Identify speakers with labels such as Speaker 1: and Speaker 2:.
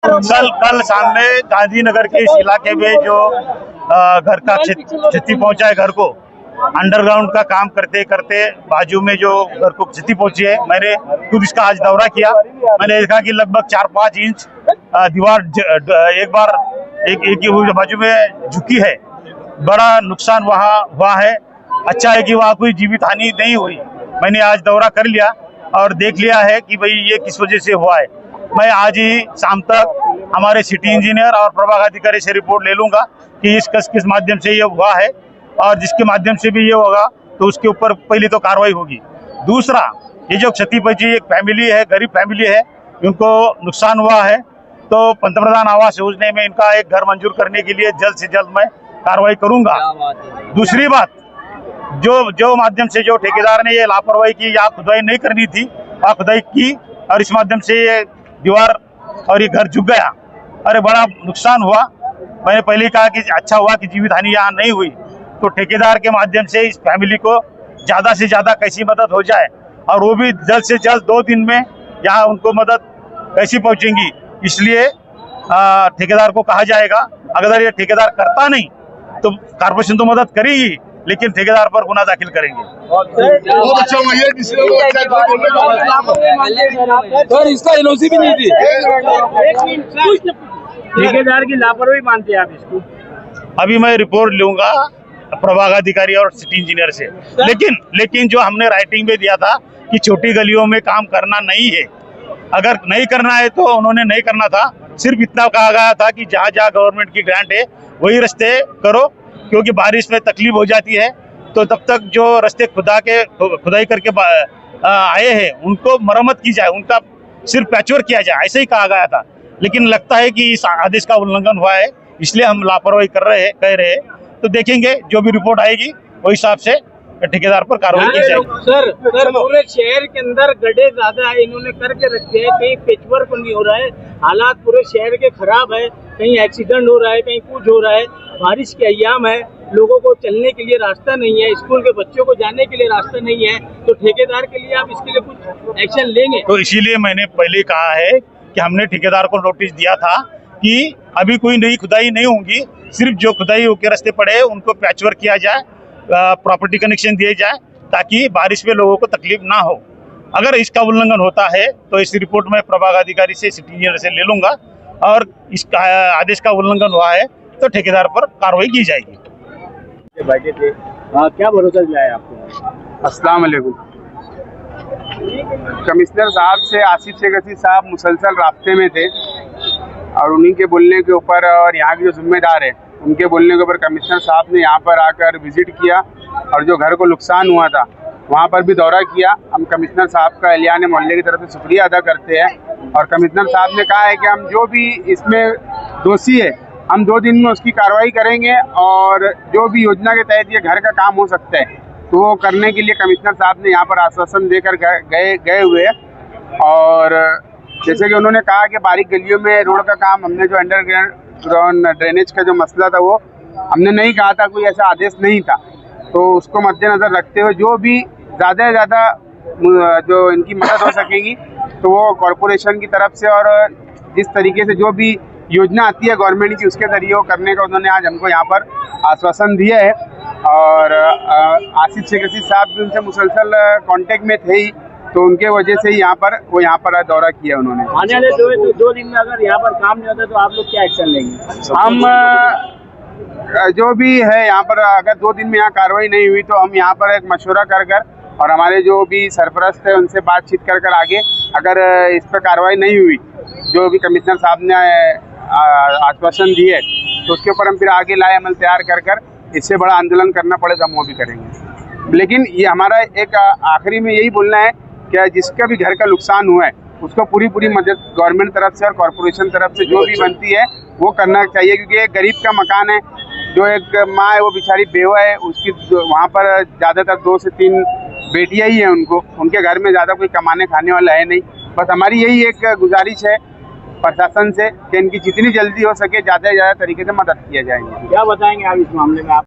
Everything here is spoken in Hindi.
Speaker 1: कल सामने गांधीनगर के इस इलाके में जो घर का क्षति पहुंचा है, घर को अंडरग्राउंड का काम करते करते बाजू में जो घर को क्षति पहुंची है, मैंने खुद इसका आज दौरा किया। मैंने देखा कि लगभग 4-5 इंच दीवार एक बाजू में झुकी है। बड़ा नुकसान वहाँ हुआ है। अच्छा है कि वहाँ कोई जीवित हानि नहीं हुई। मैंने आज दौरा कर लिया और देख लिया है कि भाई ये किस वजह से हुआ है। मैं आज ही शाम तक हमारे सिटी इंजीनियर और प्रभाग अधिकारी से रिपोर्ट ले लूंगा कि किस माध्यम से ये हुआ है, और जिसके माध्यम से भी ये होगा तो उसके ऊपर पहले तो कार्रवाई होगी। दूसरा, ये जो क्षति पहुंची एक फैमिली है, गरीब फैमिली है, उनको नुकसान हुआ है, तो पंतप्रधान आवास योजना में इनका एक घर मंजूर करने के लिए जल्द से जल्द मैं कार्रवाई करूंगा। दूसरी बात, जो माध्यम से जो ठेकेदार ने ये लापरवाही की या खुदाई नहीं करनी थी, वह खुदाई की और इस माध्यम से ये दीवार और ये घर झुक गया। अरे बड़ा नुकसान हुआ। मैंने पहले कहा कि अच्छा हुआ कि जीवित हानि यहाँ नहीं हुई, तो ठेकेदार के माध्यम से इस फैमिली को ज़्यादा से ज़्यादा कैसी मदद हो जाए, और वो भी जल्द से जल्द 2 दिन में यहाँ उनको मदद कैसी पहुँचेंगी, इसलिए ठेकेदार को कहा जाएगा। अगर ये ठेकेदार करता नहीं तो कॉर्पोरेशन तो मदद करेगी, लेकिन ठेकेदार पर गुना दाखिल करेंगे।
Speaker 2: इसका एनओसी भी नहीं थी।
Speaker 3: ठेकेदार की लापरवाही मानते हैं आप इसको?
Speaker 1: अभी मैं रिपोर्ट लूंगा प्रभाग अधिकारी और सिटी इंजीनियर से, लेकिन जो हमने राइटिंग में दिया था कि छोटी गलियों में काम करना नहीं है, अगर नहीं करना है तो उन्होंने नहीं करना था। सिर्फ इतना कहा गया था कि जहाँ जहाँ गवर्नमेंट की ग्रांट है वही रास्ते करो, क्योंकि बारिश में तकलीफ हो जाती है, तो तब तक जो रास्ते खुदाई करके आए हैं उनको मरम्मत की जाए, उनका सिर्फ पैचवर्क किया जाए, ऐसे ही कहा गया था। लेकिन लगता है कि इस आदेश का उल्लंघन हुआ है, इसलिए हम लापरवाही कह रहे हैं। तो देखेंगे, जो भी रिपोर्ट आएगी वही हिसाब से ठेकेदार पर कार्रवाई की जाएगी।
Speaker 3: सर पूरे शहर के अंदर गड्ढे ज्यादा है, इन्होंने करके रखे हैं, कहीं पेचवर्क नहीं हो रहा है, हालात पूरे शहर के खराब है, कहीं एक्सीडेंट हो रहा है, कहीं कुछ हो रहा है। बारिश के अय्याम है, लोगों को चलने के लिए रास्ता नहीं है, स्कूल के बच्चों को जाने के लिए रास्ता नहीं है, तो ठेकेदार के लिए आप इसके लिए कुछ एक्शन लेंगे?
Speaker 1: तो इसीलिए मैंने पहले कहा है कि हमने ठेकेदार को नोटिस दिया था कि अभी कोई नई खुदाई नहीं होगी, सिर्फ जो खुदाई होकर रास्ते पड़े हैं उनको पैचवर्क किया जाए, प्रॉपर्टी कनेक्शन दिए जाए, ताकि बारिश में लोगों को तकलीफ ना हो। अगर इसका उल्लंघन होता है तो इस रिपोर्ट में प्रभाग अधिकारी से सिटी इंजीनियर से ले लूंगा, और इसका आदेश का उल्लंघन हुआ है तो ठेकेदार पर कार्रवाई की जाएगी।
Speaker 3: क्या भरोसा दिलाया आपको?
Speaker 4: अस्सलाम वालेकुम। कमिश्नर साहब से आसिफ शेख रशीद साहब मुसलसल रास्ते में थे, और उन्हीं के बोलने के ऊपर और यहाँ के जो जिम्मेदार है उनके बोलने के ऊपर कमिश्नर साहब ने यहाँ पर आकर विजिट किया, और जो घर को नुकसान हुआ था वहाँ पर भी दौरा किया। हम कमिश्नर साहब का एलियान मोहल्ले की तरफ से शुक्रिया अदा करते हैं, और कमिश्नर साहब ने कहा है कि हम जो भी इसमें दोषी है हम 2 दिन में उसकी कार्रवाई करेंगे, और जो भी योजना के तहत ये घर का काम हो सकता है तो वो करने के लिए कमिश्नर साहब ने यहाँ पर आश्वासन देकर गए हुए हैं। और जैसे कि उन्होंने कहा कि बारीक गलियों में रोड का काम, हमने जो अंडरग्राउंड ड्रेनेज का जो मसला था वो हमने नहीं कहा था, कोई ऐसा आदेश नहीं था, तो उसको मद्देनज़र रखते हुए जो भी ज़्यादा से ज़्यादा जो इनकी मदद हो सकेगी तो वो कॉरपोरेशन की तरफ से, और जिस तरीके से जो भी योजना आती है गवर्नमेंट की उसके ज़रिए वो करने का उन्होंने आज हमको यहाँ पर आश्वासन दिया है। और आसिफ शेख रशीद साहब भी उनसे मुसलसल कांटेक्ट में थे ही, तो उनके वजह से ही यहाँ पर दौरा किया उन्होंने।
Speaker 3: आने वाले 2 दिन में अगर यहाँ पर काम नहीं होता तो आप लोग क्या एक्शन लेंगे?
Speaker 4: हम जो भी है यहाँ पर, अगर 2 दिन में यहाँ कार्रवाई नहीं हुई तो हम यहाँ पर एक मशवरा कर और हमारे जो भी सरपरस्त है उनसे बातचीत कर आगे अगर इस पर कार्रवाई नहीं हुई, जो भी कमिश्नर साहब ने आश्वासन दिए, तो उसके ऊपर हम फिर आगे लाए अमल तैयार कर इससे बड़ा आंदोलन करना पड़े तो हम वो भी करेंगे। लेकिन ये हमारा एक आखिरी में यही बोलना है कि जिसका भी घर का नुकसान हुआ है उसको पूरी मदद गवर्नमेंट तरफ से और कॉरपोरेशन तरफ से जो भी बनती है वो करना चाहिए, क्योंकि एक गरीब का मकान है, जो एक माँ है वो बेचारी बेवा है, उसकी वहाँ पर ज़्यादातर 2 से 3 बेटियाँ ही हैं, उनके घर में ज़्यादा कोई कमाने खाने वाला है नहीं। बस हमारी यही एक गुजारिश है प्रशासन से कि इनकी जितनी जल्दी हो सके ज़्यादा से ज़्यादा तरीके से मदद किया जाएगी।
Speaker 3: क्या बताएंगे आप इस मामले में? आप